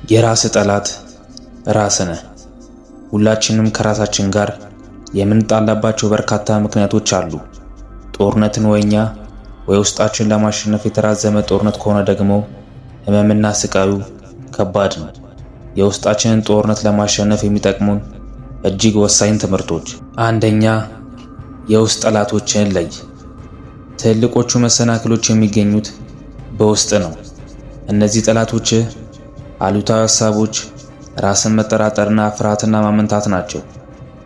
የራስ ጠላት ራስህ ነህ። ሁላችንም ከራሳችን ጋር የምንጣላባቸው በርካታ ምክንያቶች አሉ። ጦርነትን ወይኛ ወይ ውስጣችን ለማሸነፍ የተራዘመ ጦርነት ከሆነ ደግሞ ህመምና ስቃዩ ከባድ ነው። የውስጣችንን ጦርነት ለማሸነፍ የሚጠቅሙን እጅግ ወሳኝ ትምህርቶች። አንደኛ፣ የውስጥ ጠላቶችን ለይ። ትልቆቹ መሰናክሎች የሚገኙት በውስጥ ነው። እነዚህ ጠላቶች አሉታዊ ሐሳቦች፣ ራስን መጠራጠርና ፍርሃትና ማመንታት ናቸው።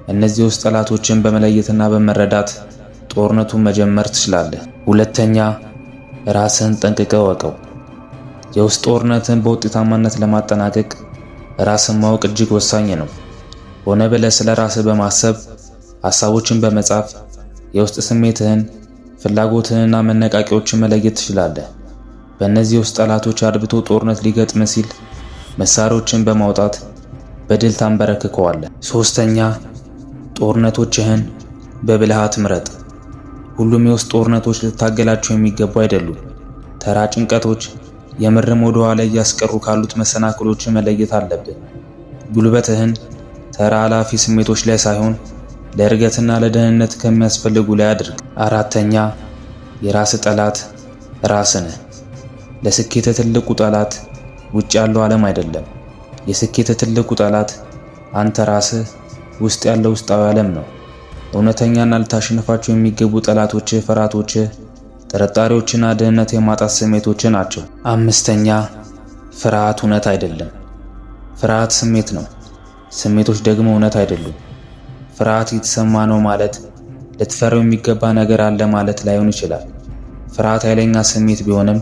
እነዚህ ውስጥ ጠላቶችን በመለየትና በመረዳት ጦርነቱን መጀመር ትችላለህ። ሁለተኛ፣ ራስን ጠንቅቀህ እወቀው። የውስጥ ጦርነትን በውጤታማነት ለማጠናቀቅ ራስን ማወቅ እጅግ ወሳኝ ነው። ሆነ ብለህ ስለ ራስህ በማሰብ ሐሳቦችን በመጻፍ የውስጥ ስሜትህን፣ ፍላጎትህንና መነቃቂዎችን መለየት ትችላለህ። በእነዚህ ውስጥ ጠላቶች አድብቶ ጦርነት ሊገጥም ሲል መሳሪያዎችን በማውጣት በድል ታንበረክከዋለህ። ሶስተኛ፣ ጦርነቶችህን በብልሃት ምረጥ። ሁሉም የውስጥ ጦርነቶች ልታገላቸው የሚገቡ አይደሉም። ተራ ጭንቀቶች የምርም ወደ ኋላ እያስቀሩ ካሉት መሰናክሎች መለየት አለብህ። ጉልበትህን ተራ አላፊ ስሜቶች ላይ ሳይሆን ለእድገትና ለደህንነት ከሚያስፈልጉ ላይ አድርግ። አራተኛ፣ የራስ ጠላት ራስህ ነህ። ለስኬት ትልቁ ጠላት ውጭ ያለው ዓለም አይደለም። የስኬት ትልቁ ጠላት አንተ ራስህ ውስጥ ያለው ውስጣዊ ዓለም ነው። እውነተኛና ልታሸንፋቸው የሚገቡ ጠላቶች ፍርሃቶች፣ ጥርጣሬዎችና ድህነት የማጣት ስሜቶች ናቸው። አምስተኛ፣ ፍርሃት እውነት አይደለም። ፍርሃት ስሜት ነው። ስሜቶች ደግሞ እውነት አይደሉም። ፍርሃት የተሰማ ነው ማለት ልትፈራው የሚገባ ነገር አለ ማለት ላይሆን ይችላል። ፍርሃት ኃይለኛ ስሜት ቢሆንም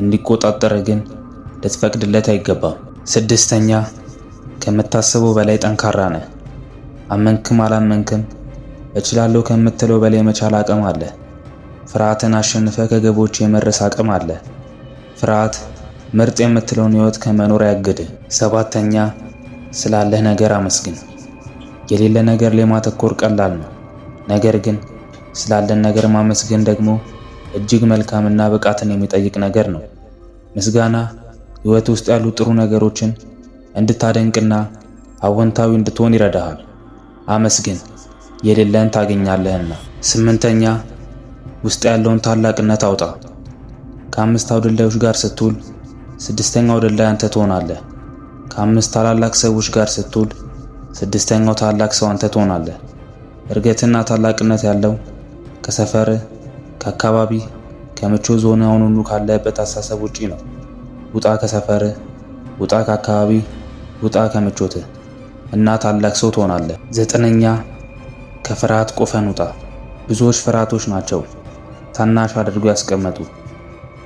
እንዲቆጣጠር ግን ልትፈቅድለት አይገባም። ስድስተኛ፣ ከምታስበው በላይ ጠንካራ ነህ። አመንክም አላመንክም እችላለሁ ከምትለው በላይ መቻል አቅም አለ። ፍርሃትን አሸንፈ ከግቦች የመድረስ አቅም አለ። ፍርሃት ምርጥ የምትለውን ህይወት ከመኖር ያግድህ። ሰባተኛ፣ ስላለህ ነገር አመስግን። የሌለ ነገር ላይ ማተኮር ቀላል ነው። ነገር ግን ስላለን ነገር ማመስገን ደግሞ እጅግ መልካምና ብቃትን የሚጠይቅ ነገር ነው። ምስጋና ህይወት ውስጥ ያሉ ጥሩ ነገሮችን እንድታደንቅና አዎንታዊ እንድትሆን ይረዳሃል። አመስግን፣ የሌለን ታገኛለህና። ስምንተኛ፣ ውስጥ ያለውን ታላቅነት አውጣ። ከአምስት አውደላዮች ጋር ስትውል ስድስተኛው አውደላይ አንተ ትሆናለህ። ከአምስት ታላላቅ ሰዎች ጋር ስትውል ስድስተኛው ታላቅ ሰው አንተ ትሆናለህ። እርገትና ታላቅነት ያለው ከሰፈር፣ ከአካባቢ፣ ከምቾት ዞን ሁሉ ካለበት አስተሳሰብ ውጪ ነው። ውጣ ከሰፈር፣ ውጣ ከአካባቢ፣ ውጣ ከምቾት እና ታላቅ ሰው ትሆናለህ። ዘጠነኛ፣ ከፍርሃት ቆፈን ውጣ። ብዙዎች ፍርሃቶች ናቸው ታናሽ አድርጎ ያስቀመጡ።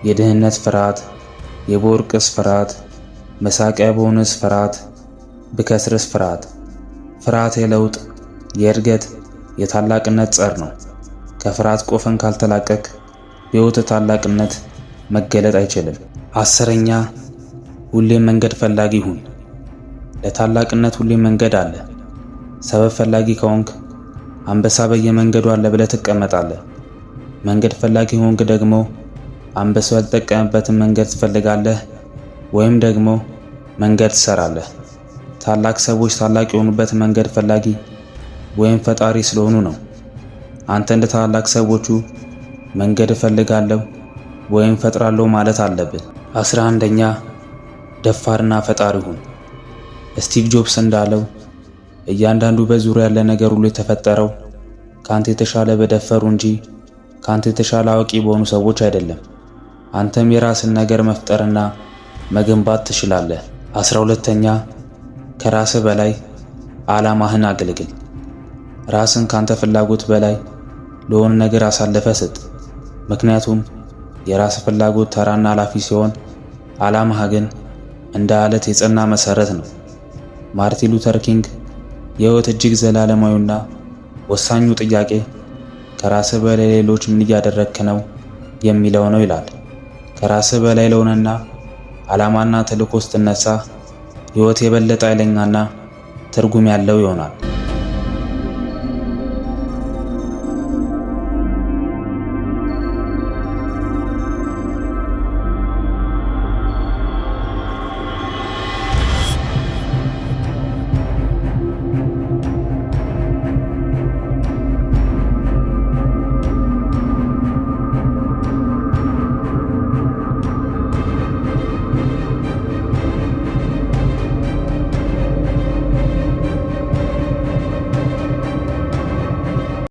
የድህነት ፍርሃት፣ የቦርቅስ ፍርሃት፣ መሳቂያ በሆነስ ፍርሃት፣ ብከስርስ ፍርሃት። ፍርሃት የለውጥ፣ የእድገት፣ የታላቅነት ጸር ነው። ከፍርሃት ቆፈን ካልተላቀቅ በሕይወት ታላቅነት መገለጥ አይችልም። አስረኛ፣ ሁሌም መንገድ ፈላጊ ሁን። ለታላቅነት ሁሌም መንገድ አለ። ሰበብ ፈላጊ ከሆንክ አንበሳ በየመንገዱ አለ ብለህ ትቀመጣለህ። መንገድ ፈላጊ ሆንክ ደግሞ አንበሳው ያልተጠቀመበትን መንገድ ትፈልጋለህ ወይም ደግሞ መንገድ ትሰራለህ። ታላቅ ሰዎች ታላቅ የሆኑበት መንገድ ፈላጊ ወይም ፈጣሪ ስለሆኑ ነው። አንተ እንደ ታላቅ ሰዎቹ መንገድ እፈልጋለሁ ወይም ፈጥራለሁ ማለት አለብህ። 11ኛ፣ ደፋርና ፈጣሪ ሁን። ስቲቭ ጆብስ እንዳለው እያንዳንዱ በዙሪያ ያለ ነገር ሁሉ የተፈጠረው ካንተ የተሻለ በደፈሩ እንጂ ካንተ የተሻለ አዋቂ በሆኑ ሰዎች አይደለም። አንተም የራስን ነገር መፍጠርና መገንባት ትችላለህ። 12ኛ፣ ከራስህ በላይ ዓላማህን አገልግል። ራስን ካንተ ፍላጎት በላይ ለሆነ ነገር አሳልፈ ስጥ። ምክንያቱም የራስ ፍላጎት ተራና ኃላፊ ሲሆን ዓላማህ ግን እንደ አለት የጸና መሰረት ነው። ማርቲን ሉተር ኪንግ የሕይወት እጅግ ዘላለማዊና ወሳኙ ጥያቄ ከራስህ በላይ ሌሎች ምን እያደረግክ ነው የሚለው ነው ይላል። ከራስህ በላይ ለሆነና ዓላማና ተልዕኮ ስትነሳ ሕይወት የበለጠ ኃይለኛና ትርጉም ያለው ይሆናል።